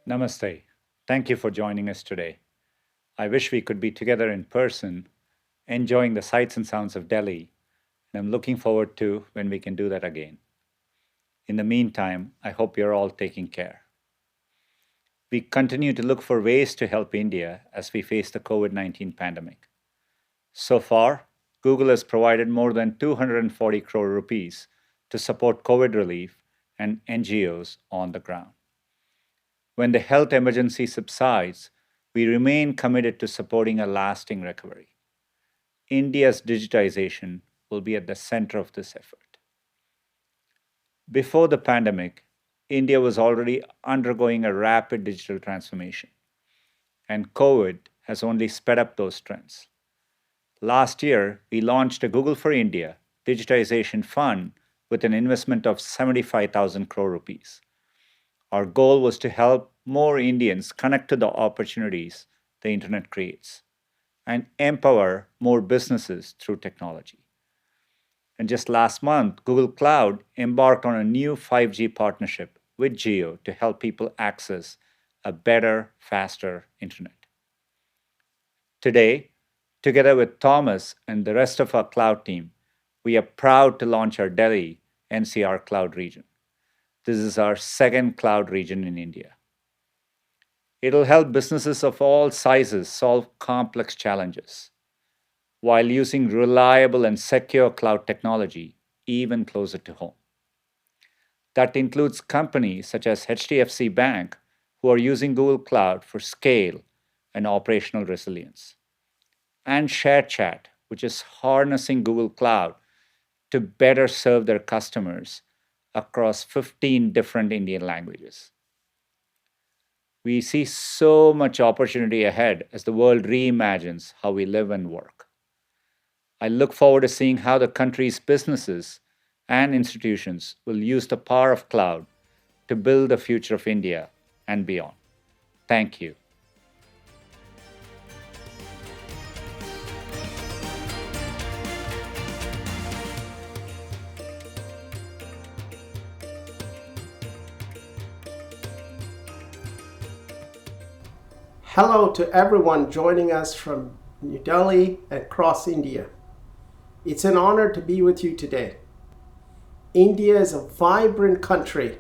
Namaste. Thank you for joining us today. I wish we could be together in person, enjoying the sights and sounds of Delhi, and I'm looking forward to when we can do that again. In the meantime, I hope you're all taking care. We continue to look for ways to help India as we face the COVID 19 pandemic. So far, Google has provided more than 240 crore rupees to support COVID relief and NGOs on the ground. When the health emergency subsides, we remain committed to supporting a lasting recovery. India's digitization will be at the center of this effort. Before the pandemic, India was already undergoing a rapid digital transformation, and COVID has only sped up those trends. Last year, we launched a Google for India digitization fund with an investment of 75,000 crore rupees. Our goal was to help more Indians connect to the opportunities the internet creates and empower more businesses through technology. And just last month, Google Cloud embarked on a new 5G partnership with Geo to help people access a better, faster internet. Today, together with Thomas and the rest of our cloud team, we are proud to launch our Delhi NCR cloud region. This is our second cloud region in India. It'll help businesses of all sizes solve complex challenges while using reliable and secure cloud technology even closer to home. That includes companies such as HDFC Bank, who are using Google Cloud for scale and operational resilience, and ShareChat, which is harnessing Google Cloud to better serve their customers across 15 different Indian languages. We see so much opportunity ahead as the world reimagines how we live and work. I look forward to seeing how the country's businesses and institutions will use the power of cloud to build the future of India and beyond. Thank you. Hello to everyone joining us from New Delhi and across India. It's an honor to be with you today. India is a vibrant country,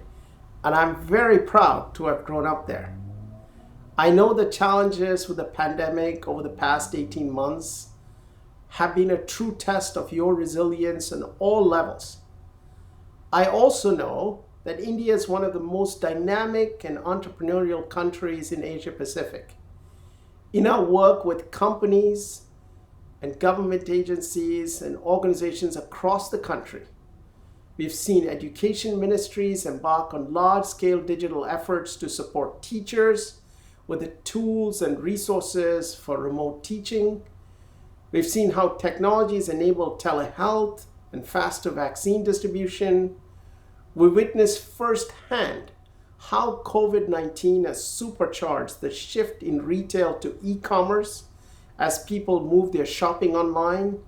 and I'm very proud to have grown up there. I know the challenges with the pandemic over the past 18 months have been a true test of your resilience on all levels. I also know that India is one of the most dynamic and entrepreneurial countries in Asia Pacific. In our work with companies and government agencies and organizations across the country, we've seen education ministries embark on large-scale digital efforts to support teachers with the tools and resources for remote teaching. We've seen how technologies enable telehealth and faster vaccine distribution. We witnessed firsthand how COVID-19 has supercharged the shift in retail to e-commerce as people move their shopping online.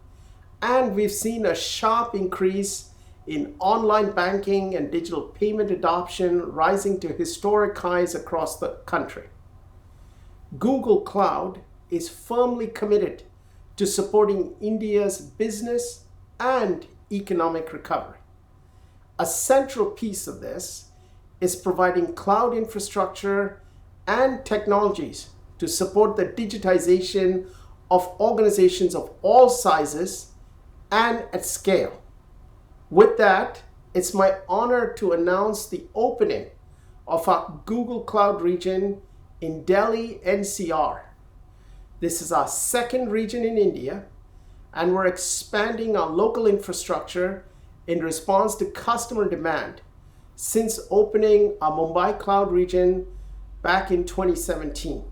And we've seen a sharp increase in online banking and digital payment adoption rising to historic highs across the country. Google Cloud is firmly committed to supporting India's business and economic recovery. A central piece of this is providing cloud infrastructure and technologies to support the digitization of organizations of all sizes and at scale. With that, it's my honor to announce the opening of our Google Cloud region in Delhi NCR. This is our second region in India, and we're expanding our local infrastructure in response to customer demand since opening our Mumbai Cloud region back in 2017.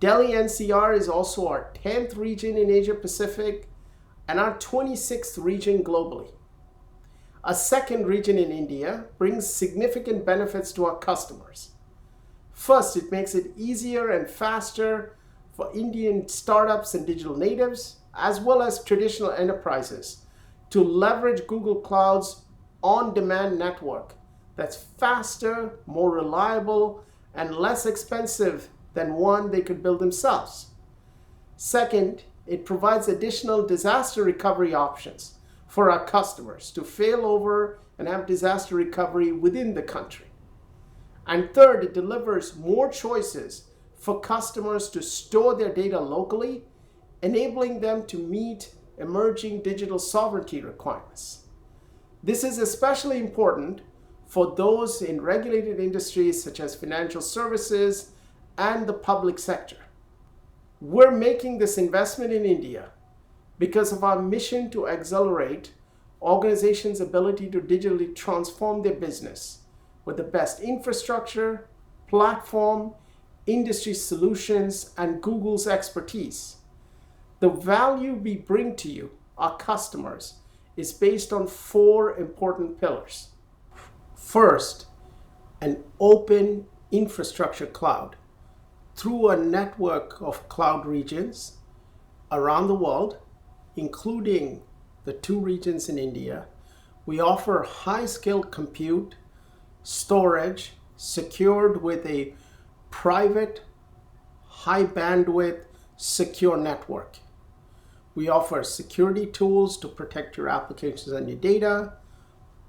Delhi NCR is also our 10th region in Asia Pacific and our 26th region globally. A second region in India brings significant benefits to our customers. First, it makes it easier and faster for Indian startups and digital natives, as well as traditional enterprises, to leverage Google Cloud's on-demand network that's faster, more reliable, and less expensive than one they could build themselves. Second, it provides additional disaster recovery options for our customers to fail over and have disaster recovery within the country. And third, it delivers more choices for customers to store their data locally, enabling them to meet emerging digital sovereignty requirements. This is especially important for those in regulated industries such as financial services and the public sector. We're making this investment in India because of our mission to accelerate organizations' ability to digitally transform their business with the best infrastructure, platform, industry solutions, and Google's expertise. The value we bring to you, our customers, is based on 4 important pillars. First, an open infrastructure cloud through a network of cloud regions around the world, including the 2 regions in India. We offer high-scale compute, storage, secured with a private, high-bandwidth, secure network. We offer security tools to protect your applications and your data,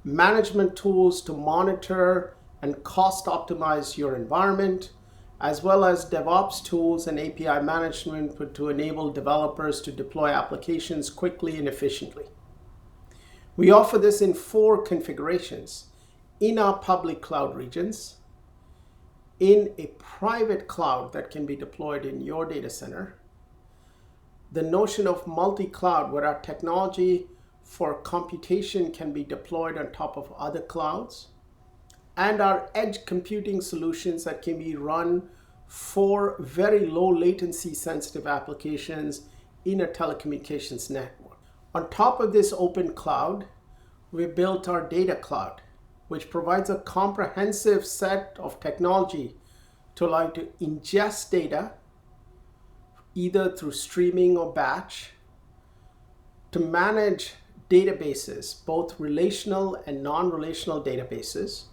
management tools to monitor and cost optimize your environment, as well as DevOps tools and API management to enable developers to deploy applications quickly and efficiently. We offer this in 4 configurations: in our public cloud regions, in a private cloud that can be deployed in your data center, the notion of multi-cloud, where our technology for computation can be deployed on top of other clouds, and our edge computing solutions that can be run for very low latency sensitive applications in a telecommunications network. On top of this open cloud, we built our data cloud, which provides a comprehensive set of technology to allow you to ingest data, either through streaming or batch, to manage databases, both relational and non-relational databases,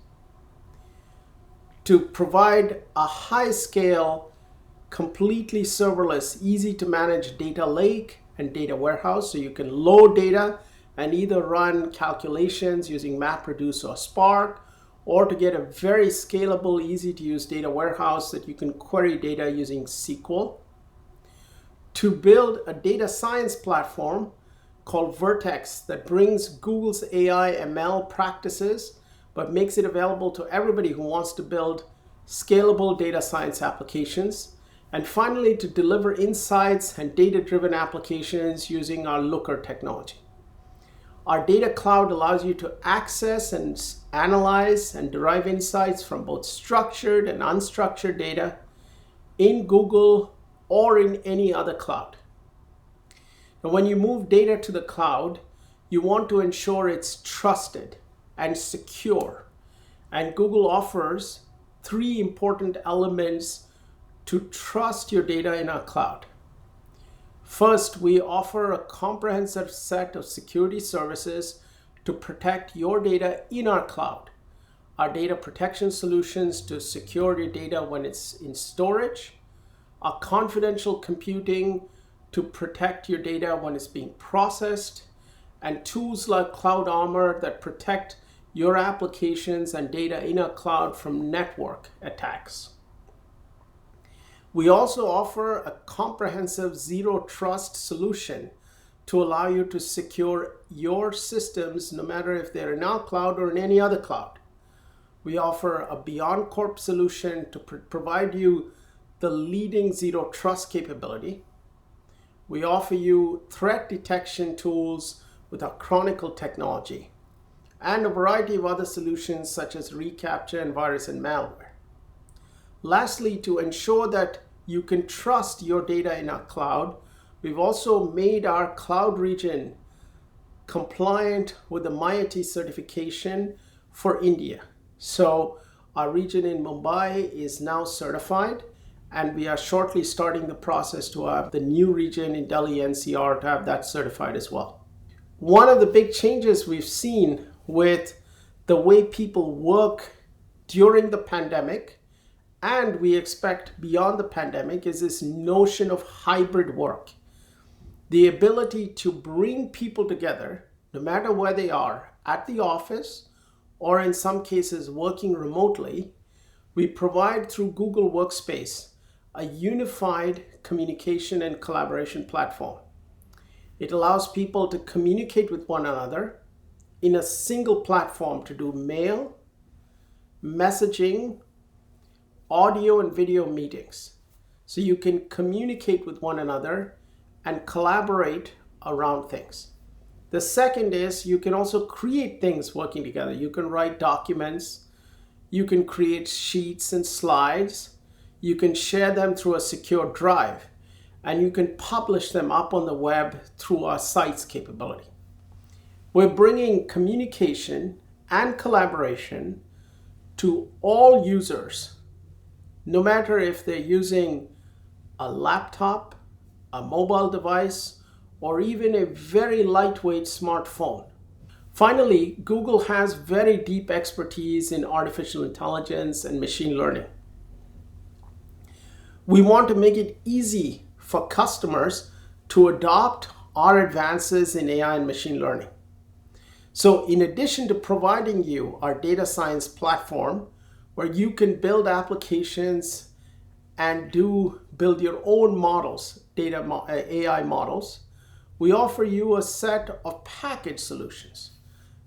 to provide a high-scale, completely serverless, easy-to-manage data lake and data warehouse, so you can load data and either run calculations using MapReduce or Spark, or to get a very scalable, easy-to-use data warehouse that you can query data using SQL, to build a data science platform called Vertex that brings Google's AI ML practices but makes it available to everybody who wants to build scalable data science applications. And finally, to deliver insights and data-driven applications using our Looker technology. Our data cloud allows you to access and analyze and derive insights from both structured and unstructured data in Google or in any other cloud. Now, when you move data to the cloud, you want to ensure it's trusted and secure. And Google offers 3 important elements to trust your data in our cloud. First, we offer a comprehensive set of security services to protect your data in our cloud. Our data protection solutions to secure your data when it's in storage, our confidential computing to protect your data when it's being processed, and tools like Cloud Armor that protect your applications and data in our cloud from network attacks. We also offer a comprehensive zero trust solution to allow you to secure your systems no matter if they're in our cloud or in any other cloud. We offer a Beyond Corp solution to provide you the leading zero trust capability. We offer you threat detection tools with our Chronicle technology and a variety of other solutions such as reCAPTCHA and virus and malware. Lastly, to ensure that you can trust your data in our cloud, we've also made our cloud region compliant with the MyIT certification for India. So our region in Mumbai is now certified, and we are shortly starting the process to have the new region in Delhi NCR to have that certified as well. One of the big changes we've seen with the way people work during the pandemic and we expect beyond the pandemic is this notion of hybrid work. The ability to bring people together, no matter where they are, at the office, or in some cases working remotely. We provide through Google Workspace a unified communication and collaboration platform. It allows people to communicate with one another in a single platform to do mail, messaging, audio and video meetings. So you can communicate with one another and collaborate around things. The second is you can also create things working together. You can write documents, you can create sheets and slides, you can share them through a secure drive, and you can publish them up on the web through our site's capability. We're bringing communication and collaboration to all users, no matter if they're using a laptop, a mobile device, or even a very lightweight smartphone. Finally, Google has very deep expertise in artificial intelligence and machine learning. We want to make it easy for customers to adopt our advances in AI and machine learning. So in addition to providing you our data science platform, where you can build applications and build your own models, AI models, we offer you a set of package solutions.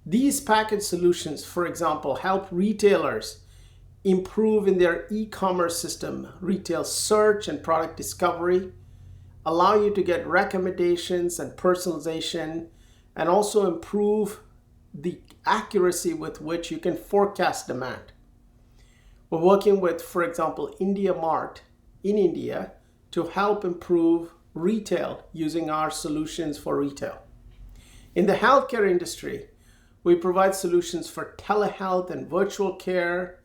These package solutions, for example, help retailers improve in their e-commerce system, retail search and product discovery, allow you to get recommendations and personalization, and also improve the accuracy with which you can forecast demand. We're working with, for example, India Mart in India to help improve retail using our solutions for retail. In the healthcare industry, we provide solutions for telehealth and virtual care,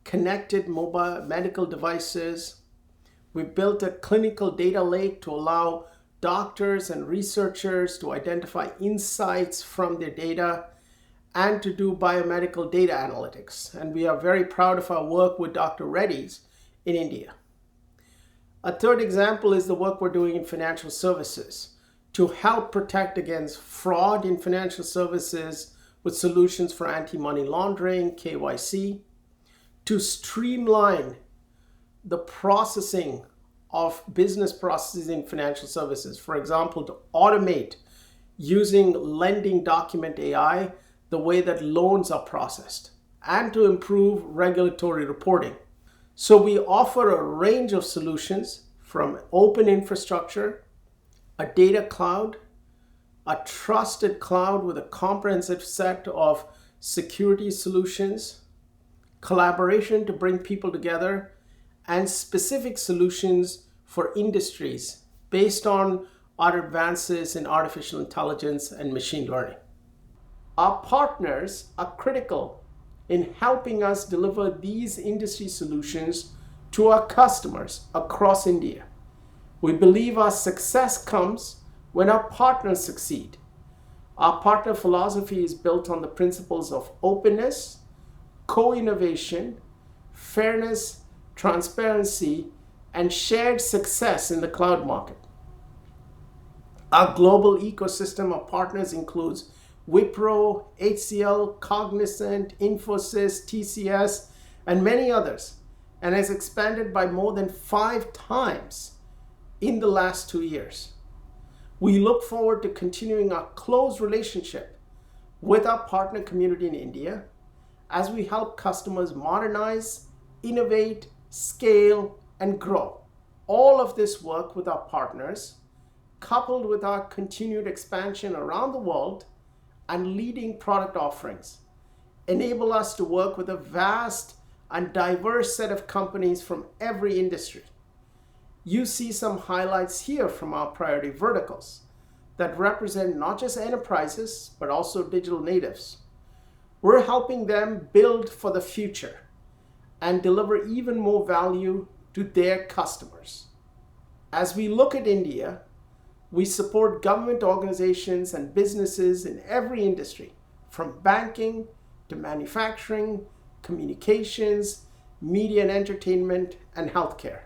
connected mobile medical devices. We built a clinical data lake to allow doctors and researchers to identify insights from their data and to do biomedical data analytics. And we are very proud of our work with Dr. Reddy's in India. A third example is the work we're doing in financial services to help protect against fraud in financial services with solutions for anti-money laundering, KYC, to streamline the processing of business processes in financial services. For example, to automate using lending document AI the way that loans are processed, and to improve regulatory reporting. So we offer a range of solutions from open infrastructure, a data cloud, a trusted cloud with a comprehensive set of security solutions, collaboration to bring people together, and specific solutions for industries based on our advances in artificial intelligence and machine learning. Our partners are critical in helping us deliver these industry solutions to our customers across India. We believe our success comes when our partners succeed. Our partner philosophy is built on the principles of openness, co-innovation, fairness, transparency, and shared success in the cloud market. Our global ecosystem of partners includes Wipro, HCL, Cognizant, Infosys, TCS, and many others, and has expanded by more than 5 times in the last 2 years. We look forward to continuing our close relationship with our partner community in India as we help customers modernize, innovate, scale, and grow. All of this work with our partners, coupled with our continued expansion around the world and leading product offerings, enable us to work with a vast and diverse set of companies from every industry. You see some highlights here from our priority verticals that represent not just enterprises, but also digital natives. We're helping them build for the future and deliver even more value to their customers. As we look at India, we support government organizations and businesses in every industry, from banking to manufacturing, communications, media and entertainment, and healthcare.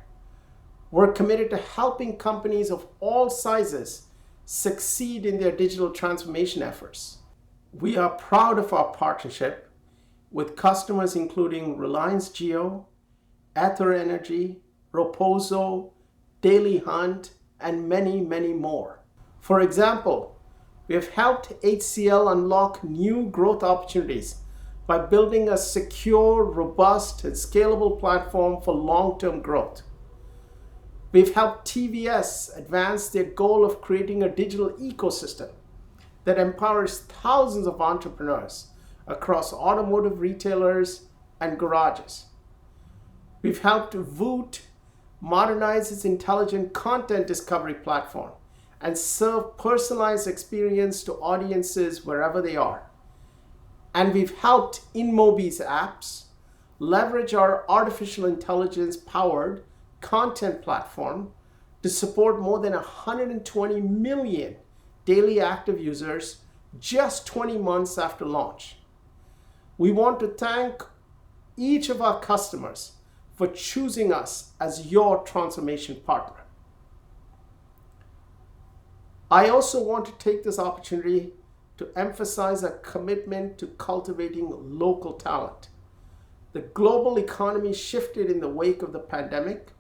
We're committed to helping companies of all sizes succeed in their digital transformation efforts. We are proud of our partnership with customers including Reliance Jio, Ether Energy, Reposo, Daily Hunt, and many, many more. For example, we have helped HCL unlock new growth opportunities by building a secure, robust, and scalable platform for long-term growth. We've helped TVS advance their goal of creating a digital ecosystem that empowers thousands of entrepreneurs across automotive retailers and garages. We've helped Voot modernize its intelligent content discovery platform and serve personalized experience to audiences wherever they are. And we've helped InMobi's apps leverage our artificial intelligence powered content platform to support more than 120 million daily active users just 20 months after launch. We want to thank each of our customers for choosing us as your transformation partner. I also want to take this opportunity to emphasize a commitment to cultivating local talent. The global economy shifted in the wake of the pandemic,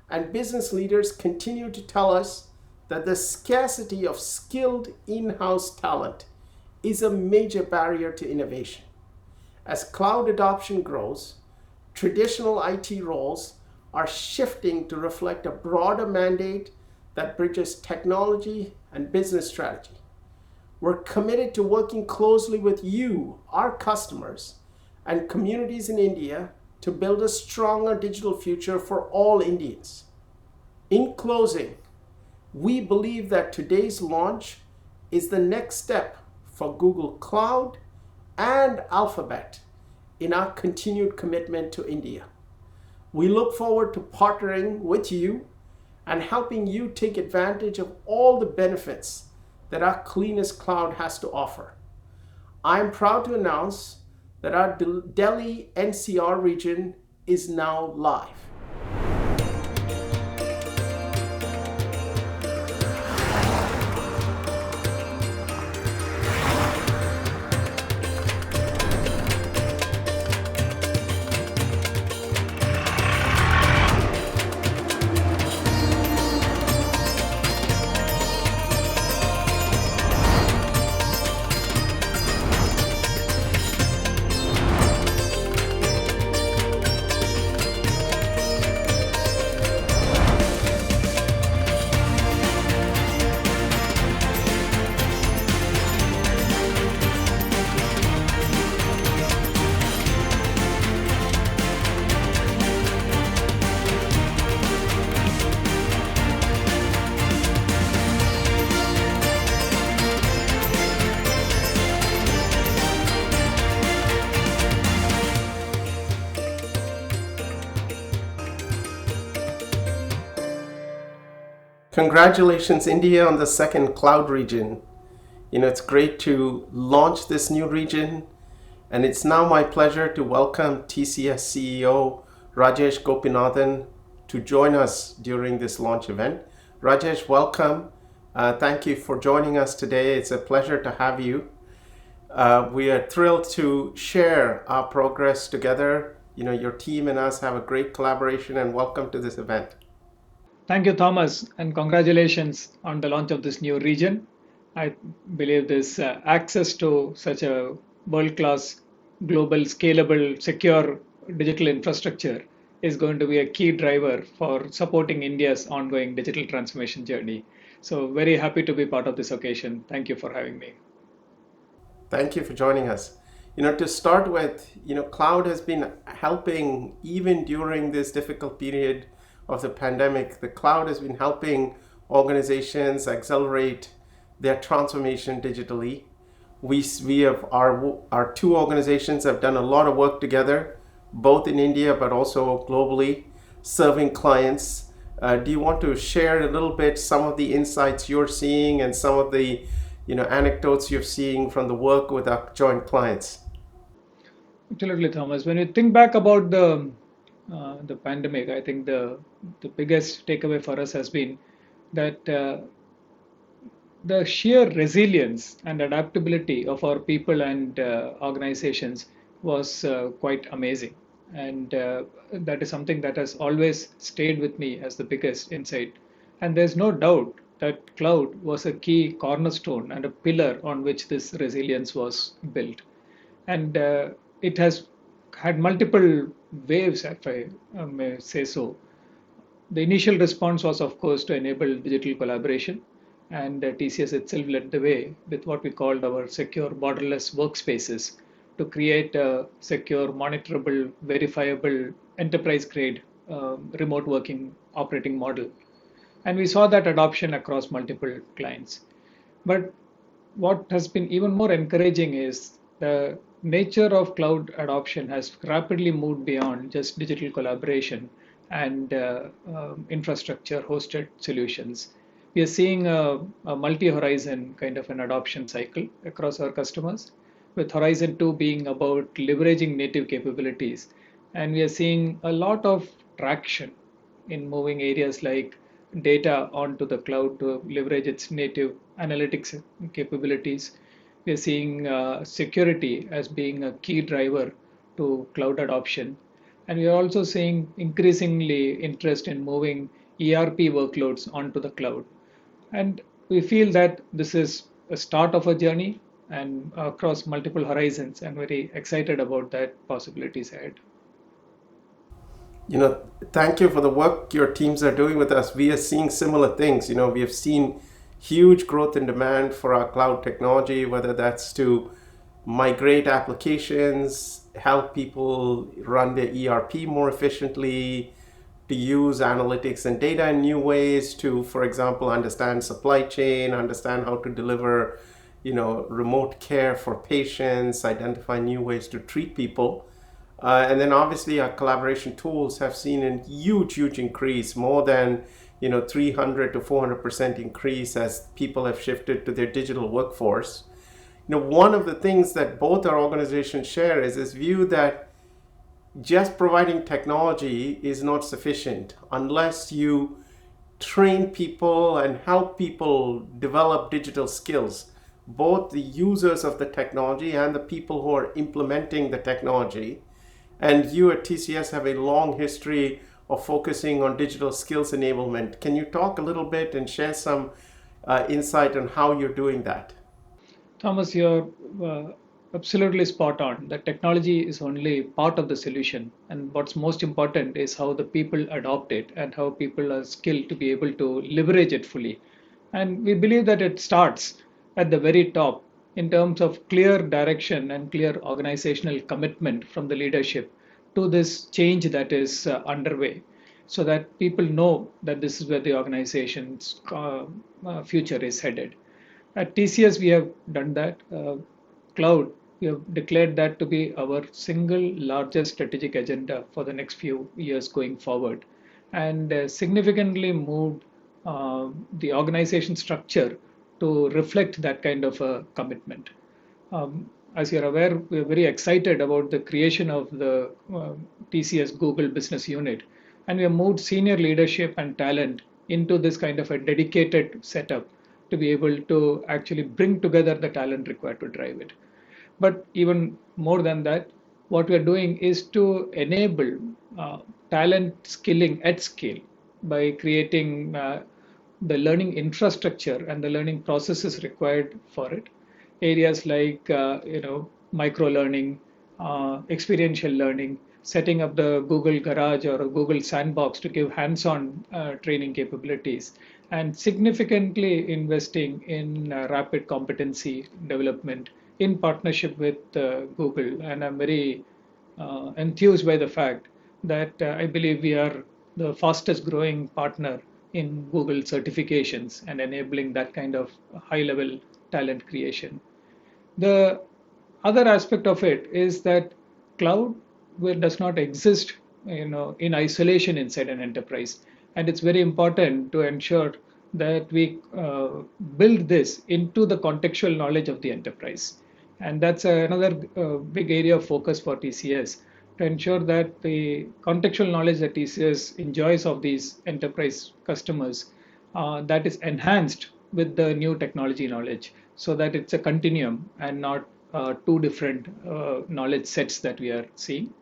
and business leaders continue to tell us that the scarcity of skilled in-house talent is a major barrier to innovation. As cloud adoption grows, traditional IT roles are shifting to reflect a broader mandate that bridges technology and business strategy. We're committed to working closely with you, our customers, and communities in India to build a stronger digital future for all Indians. In closing, we believe that today's launch is the next step for Google Cloud and Alphabet in our continued commitment to India. We look forward to partnering with you and helping you take advantage of all the benefits that our cleanest cloud has to offer. I am proud to announce that our Delhi NCR region is now live. Congratulations, India, on the second cloud region. It's great to launch this new region, and it's now my pleasure to welcome TCS CEO Rajesh Gopinathan to join us during this launch event. Rajesh, welcome. Thank you for joining us today. It's a pleasure to have you. We are thrilled to share our progress together. Your team and us have a great collaboration, and welcome to this event. Thank you, Thomas, and congratulations on the launch of this new region. I believe this access to such a world-class, global, scalable, secure digital infrastructure is going to be a key driver for supporting India's ongoing digital transformation journey. So very happy to be part of this occasion. Thank you for having me. Thank you for joining us. To start with, cloud has been helping even during this difficult period of the pandemic. The cloud has been helping organizations accelerate their transformation digitally. We have our two organizations have done a lot of work together, both in India but also globally, serving clients. Do you want to share a little bit some of the insights you're seeing and some of the anecdotes you're seeing from the work with our joint clients? Absolutely, Thomas. When you think back about the the pandemic, I think the biggest takeaway for us has been that the sheer resilience and adaptability of our people and organizations was quite amazing. And that is something that has always stayed with me as the biggest insight. And there's no doubt that cloud was a key cornerstone and a pillar on which this resilience was built. And it has had multiple waves, if I may say so. The initial response was, of course, to enable digital collaboration, and TCS itself led the way with what we called our secure borderless workspaces to create a secure, monitorable, verifiable, enterprise-grade remote working operating model. And we saw that adoption across multiple clients. But what has been even more encouraging is the nature of cloud adoption has rapidly moved beyond just digital collaboration and infrastructure hosted solutions. We are seeing a multi-horizon kind of an adoption cycle across our customers, with Horizon 2 being about leveraging native capabilities. And we are seeing a lot of traction in moving areas like data onto the cloud to leverage its native analytics capabilities. We are seeing security as being a key driver to cloud adoption. And we are also seeing increasingly interest in moving ERP workloads onto the cloud. And we feel that this is a start of a journey and across multiple horizons, and very excited about that possibilities ahead. You know, thank you for the work your teams are doing with us. We are seeing similar things. You know, we have seen huge growth in demand for our cloud technology, whether that's to migrate applications, help people run their ERP more efficiently, to use analytics and data in new ways, to, for example, understand supply chain, understand how to deliver, remote care for patients, identify new ways to treat people. And then obviously our collaboration tools have seen a huge, huge increase, more than 300 to 400% increase as people have shifted to their digital workforce. One of the things that both our organizations share is this view that just providing technology is not sufficient unless you train people and help people develop digital skills, both the users of the technology and the people who are implementing the technology. And you at TCS have a long history of focusing on digital skills enablement. Can you talk a little bit and share some insight on how you're doing that? Thomas, you're absolutely spot on. The technology is only part of the solution. And what's most important is how the people adopt it and how people are skilled to be able to leverage it fully. And we believe that it starts at the very top in terms of clear direction and clear organizational commitment from the leadership to this change that is underway, so that people know that this is where the organization's future is headed. At TCS, we have done that. Cloud, we have declared that to be our single largest strategic agenda for the next few years going forward, and significantly moved the organization structure to reflect that kind of a commitment. As you're aware, we're very excited about the creation of the TCS Google Business Unit, and we have moved senior leadership and talent into this kind of a dedicated setup to be able to actually bring together the talent required to drive it. But even more than that, what we're doing is to enable talent skilling at scale by creating the learning infrastructure and the learning processes required for it. Areas like micro learning, experiential learning, setting up the Google Garage or a Google Sandbox to give hands-on training capabilities, and significantly investing in rapid competency development in partnership with Google. And I'm very enthused by the fact that I believe we are the fastest growing partner in Google certifications and enabling that kind of high level talent creation. The other aspect of it is that cloud does not exist, in isolation inside an enterprise, and it's very important to ensure that we build this into the contextual knowledge of the enterprise, and that's another big area of focus for TCS to ensure that the contextual knowledge that TCS enjoys of these enterprise customers, that is enhanced with the new technology knowledge, so that it's a continuum and not two different knowledge sets that we are seeing.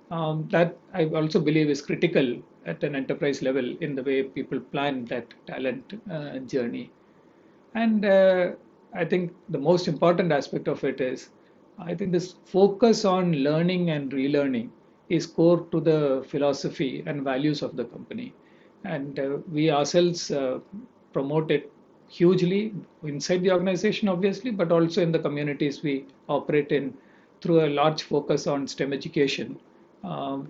That I also believe is critical at an enterprise level in the way people plan that talent journey. And I think the most important aspect of it is, I think this focus on learning and relearning is core to the philosophy and values of the company. And we ourselves promote it hugely inside the organization, obviously, but also in the communities we operate in through a large focus on STEM education,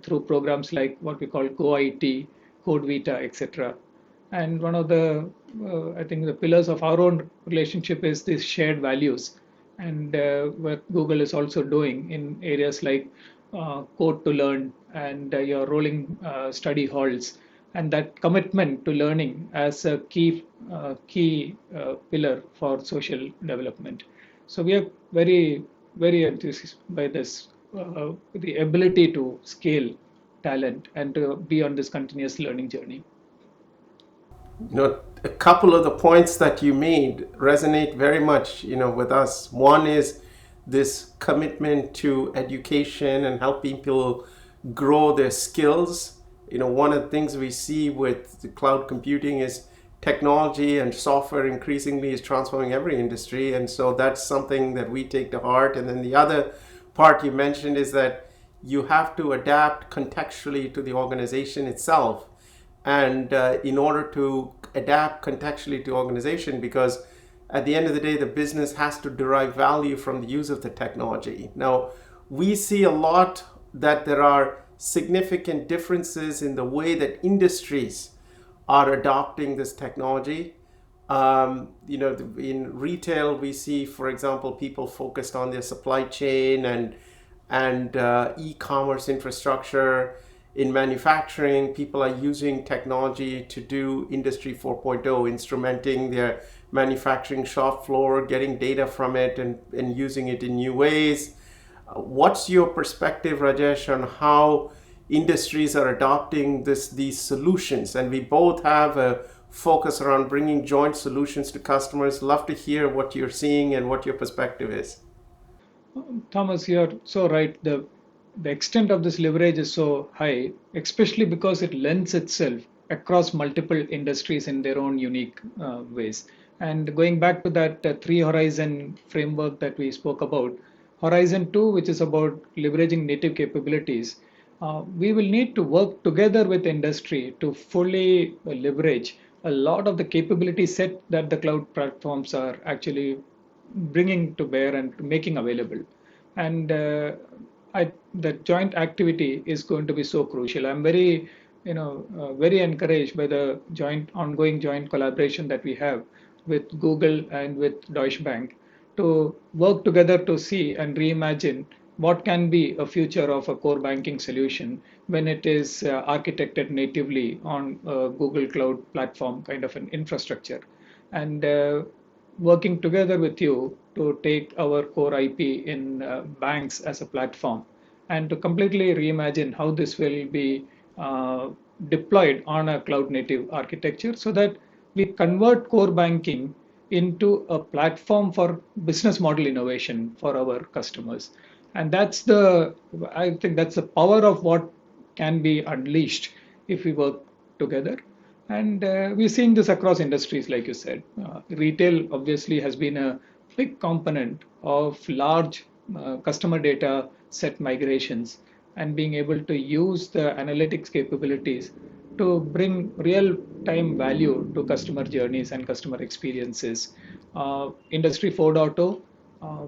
through programs like what we call Go IT, Code Vita, etc. And one of the, I think, the pillars of our own relationship is these shared values. And what Google is also doing in areas like code to learn and your rolling study halls, and that commitment to learning as a key pillar for social development. So we are very enthusiastic by this, the ability to scale talent and to be on this continuous learning journey. A couple of the points that you made resonate very much, with us. One is this commitment to education and help people grow their skills. One of the things we see with the cloud computing is technology and software increasingly is transforming every industry, and so that's something that we take to heart. And then the other part you mentioned is that you have to adapt contextually to the organization itself, and in order to adapt contextually to organization, because at the end of the day the business has to derive value from the use of the technology. Now we see a lot that there are significant differences in the way that industries are adopting this technology. In retail we see, for example, people focused on their supply chain and e-commerce infrastructure. In manufacturing, people are using technology to do Industry 4.0, instrumenting their manufacturing shop floor, getting data from it and using it in new ways. What's your perspective, Rajesh, on how industries are adopting these solutions? And we both have a focus around bringing joint solutions to customers. Love to hear what you're seeing and what your perspective is. Thomas, you're so right. The extent of this leverage is so high, especially because it lends itself across multiple industries in their own unique ways. And going back to that three horizon framework that we spoke about, Horizon 2, which is about leveraging native capabilities, we will need to work together with industry to fully leverage a lot of the capability set that the cloud platforms are actually bringing to bear and making available. And the joint activity is going to be so crucial. I'm very, very encouraged by the ongoing joint collaboration that we have with Google and with Deutsche Bank to work together to see and reimagine what can be a future of a core banking solution when it is architected natively on a Google Cloud platform kind of an infrastructure. And working together with you to take our core IP in banks as a platform and to completely reimagine how this will be deployed on a cloud native architecture so that we convert core banking into a platform for business model innovation for our customers. And I think that's the power of what can be unleashed if we work together. And we're seeing this across industries, like you said. Retail obviously has been a big component of large customer data set migrations and being able to use the analytics capabilities to bring real-time value to customer journeys and customer experiences. Industry 4.0,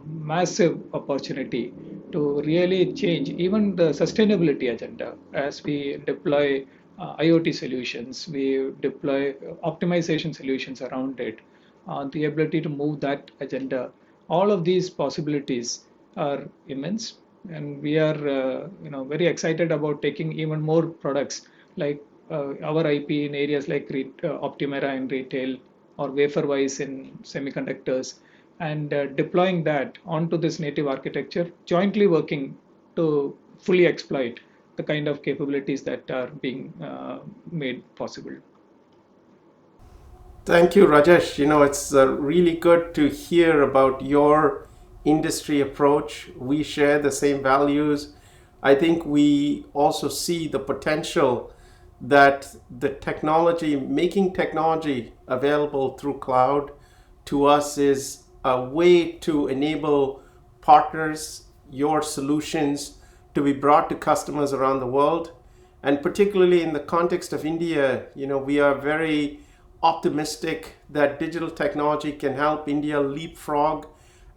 massive opportunity to really change even the sustainability agenda as we deploy IoT solutions, we deploy optimization solutions around it, the ability to move that agenda. All of these possibilities are immense, and we are very excited about taking even more products like our IP in areas like Optimera in retail or WaferWise in semiconductors, and deploying that onto this native architecture, jointly working to fully exploit the kind of capabilities that are being made possible. Thank you, Rajesh. It's really good to hear about your industry approach. We share the same values. I think we also see the potential that the technology, making technology available through cloud to us is a way to enable partners, your solutions to be brought to customers around the world. And particularly in the context of India, we are very optimistic that digital technology can help India leapfrog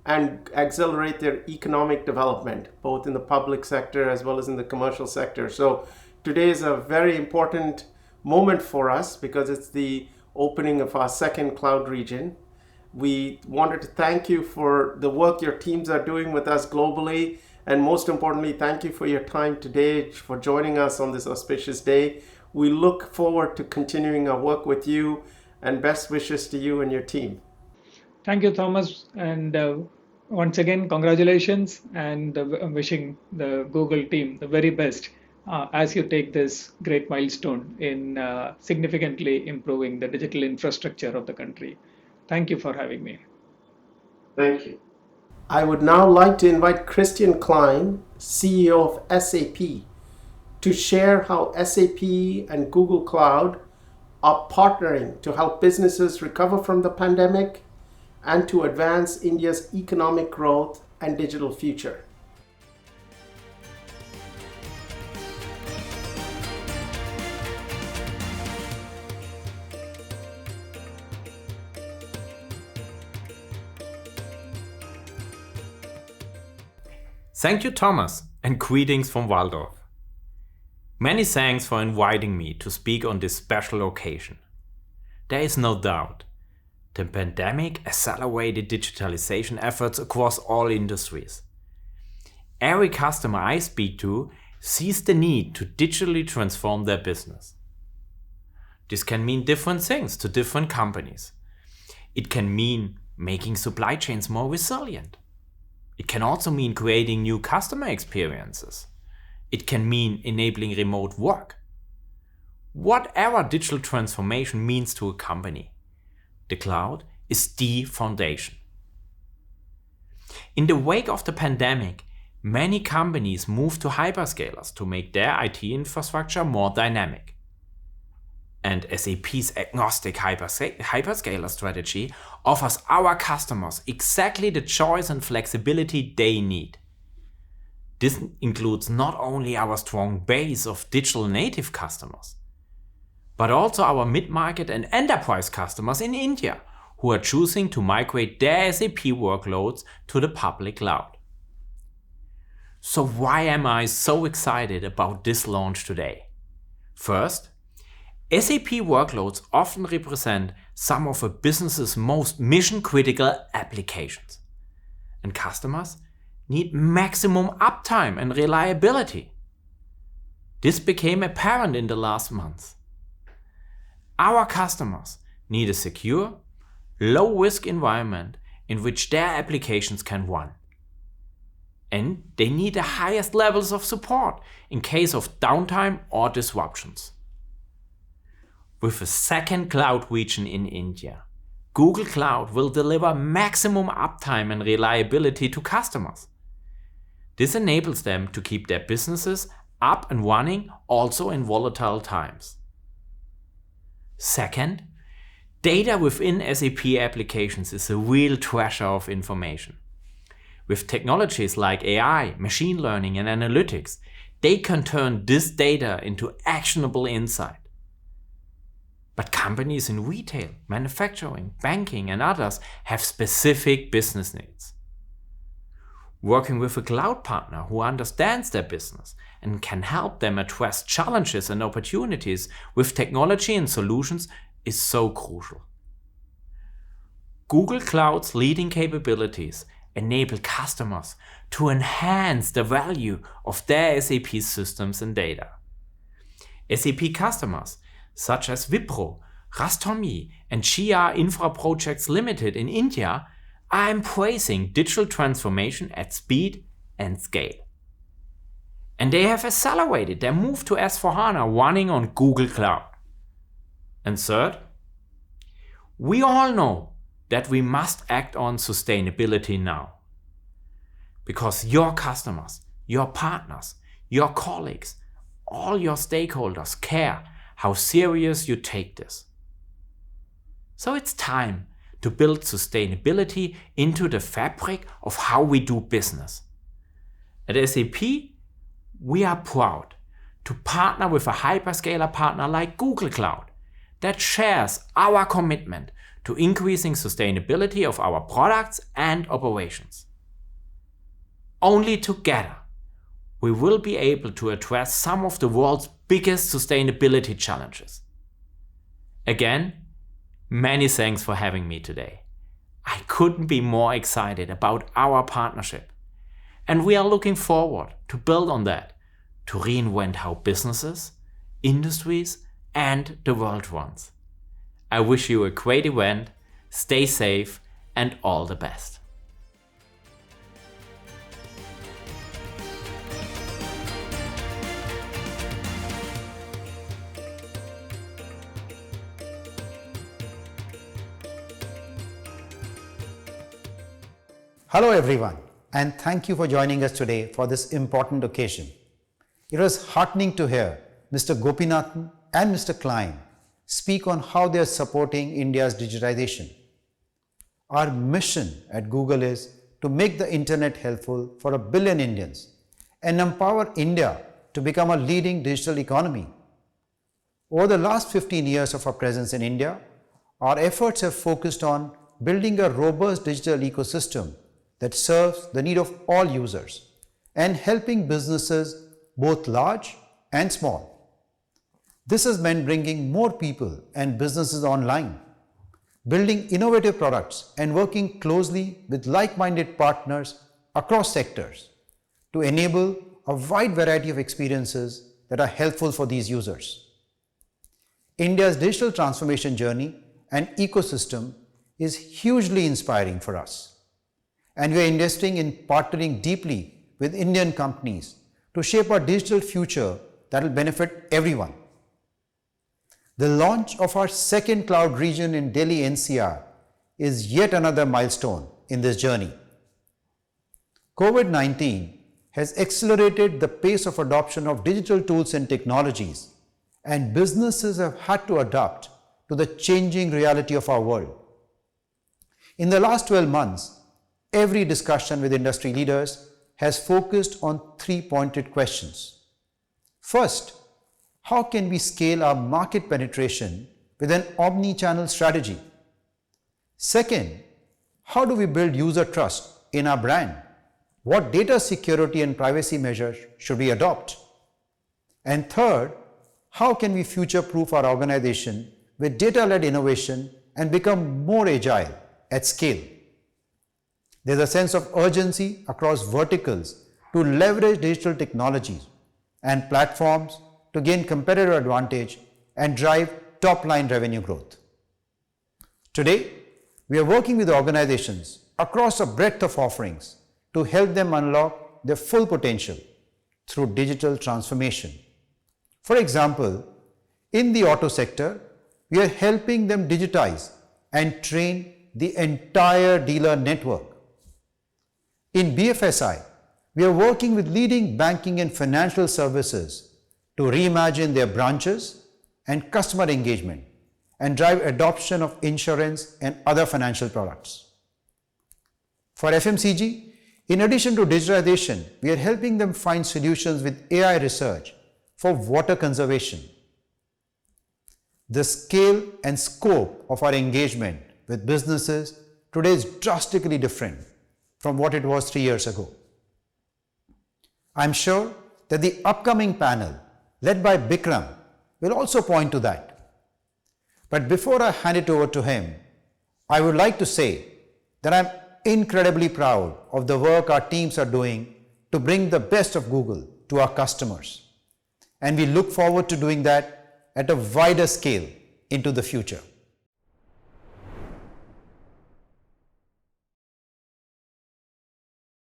and accelerate their economic development, both in the public sector as well as in the commercial sector. So today is a very important moment for us because it's the opening of our second cloud region. We wanted to thank you for the work your teams are doing with us globally. And most importantly, thank you for your time today, for joining us on this auspicious day. We look forward to continuing our work with you, and best wishes to you and your team. Thank you, Thomas. And once again, congratulations, and wishing the Google team the very best as you take this great milestone in significantly improving the digital infrastructure of the country. Thank you for having me. Thank you. I would now like to invite Christian Klein, CEO of SAP, to share how SAP and Google Cloud are partnering to help businesses recover from the pandemic and to advance India's economic growth and digital future. Thank you, Thomas, and greetings from Waldorf. Many thanks for inviting me to speak on this special occasion. There is no doubt, the pandemic accelerated digitalization efforts across all industries. Every customer I speak to sees the need to digitally transform their business. This can mean different things to different companies. It can mean making supply chains more resilient. It can also mean creating new customer experiences. It can mean enabling remote work. Whatever digital transformation means to a company, the cloud is the foundation. In the wake of the pandemic, many companies moved to hyperscalers to make their IT infrastructure more dynamic. And SAP's agnostic hyperscaler strategy offers our customers exactly the choice and flexibility they need. This includes not only our strong base of digital native customers, but also our mid-market and enterprise customers in India who are choosing to migrate their SAP workloads to the public cloud. So why am I so excited about this launch today? First, SAP workloads often represent some of a business's most mission-critical applications, and customers need maximum uptime and reliability. This became apparent in the last months. Our customers need a secure, low-risk environment in which their applications can run. And they need the highest levels of support in case of downtime or disruptions. With a second cloud region in India, Google Cloud will deliver maximum uptime and reliability to customers. This enables them to keep their businesses up and running also in volatile times. Second, data within SAP applications is a real treasure of information. With technologies like AI, machine learning, and analytics, they can turn this data into actionable insight. But companies in retail, manufacturing, banking, and others have specific business needs. Working with a cloud partner who understands their business and can help them address challenges and opportunities with technology and solutions is so crucial. Google Cloud's leading capabilities enable customers to enhance the value of their SAP systems and data. SAP customers such as Wipro, Rastomi, and GR Infra Projects Limited in India are embracing digital transformation at speed and scale. And they have accelerated their move to S4HANA running on Google Cloud. And third, we all know that we must act on sustainability now. Because your customers, your partners, your colleagues, all your stakeholders care how serious you take this. So it's time to build sustainability into the fabric of how we do business. At SAP, we are proud to partner with a hyperscaler partner like Google Cloud that shares our commitment to increasing sustainability of our products and operations. Only together, we will be able to address some of the world's biggest sustainability challenges. Again, many thanks for having me today. I couldn't be more excited about our partnership. And we are looking forward to build on that, to reinvent how businesses, industries, and the world runs. I wish you a great event, stay safe, and all the best. Hello everyone, and thank you for joining us today for this important occasion. It was heartening to hear Mr. Gopinathan and Mr. Klein speak on how they are supporting India's digitization. Our mission at Google is to make the internet helpful for 1 billion Indians and empower India to become a leading digital economy. Over the last 15 years of our presence in India, our efforts have focused on building a robust digital ecosystem that serves the need of all users and helping businesses both large and small. This has meant bringing more people and businesses online, building innovative products and working closely with like-minded partners across sectors to enable a wide variety of experiences that are helpful for these users. India's digital transformation journey and ecosystem is hugely inspiring for us. And we are investing in partnering deeply with Indian companies to shape our digital future that will benefit everyone. The launch of our second cloud region in Delhi NCR is yet another milestone in this journey. COVID-19 has accelerated the pace of adoption of digital tools and technologies, and businesses have had to adapt to the changing reality of our world. In the last 12 months, every discussion with industry leaders has focused on 3 pointed questions. First, how can we scale our market penetration with an omni-channel strategy? Second, how do we build user trust in our brand? What data security and privacy measures should we adopt? And third, how can we future-proof our organization with data-led innovation and become more agile at scale? There's a sense of urgency across verticals to leverage digital technologies and platforms to gain competitive advantage and drive top-line revenue growth. Today, we are working with organizations across a breadth of offerings to help them unlock their full potential through digital transformation. For example, in the auto sector, we are helping them digitize and train the entire dealer network. In BFSI, we are working with leading banking and financial services to reimagine their branches and customer engagement and drive adoption of insurance and other financial products. For FMCG, in addition to digitization, we are helping them find solutions with AI research for water conservation. The scale and scope of our engagement with businesses today is drastically different from what it was 3 years ago. I'm sure that the upcoming panel, led by Bikram, will also point to that. But before I hand it over to him, I would like to say that I'm incredibly proud of the work our teams are doing to bring the best of Google to our customers. And we look forward to doing that at a wider scale into the future.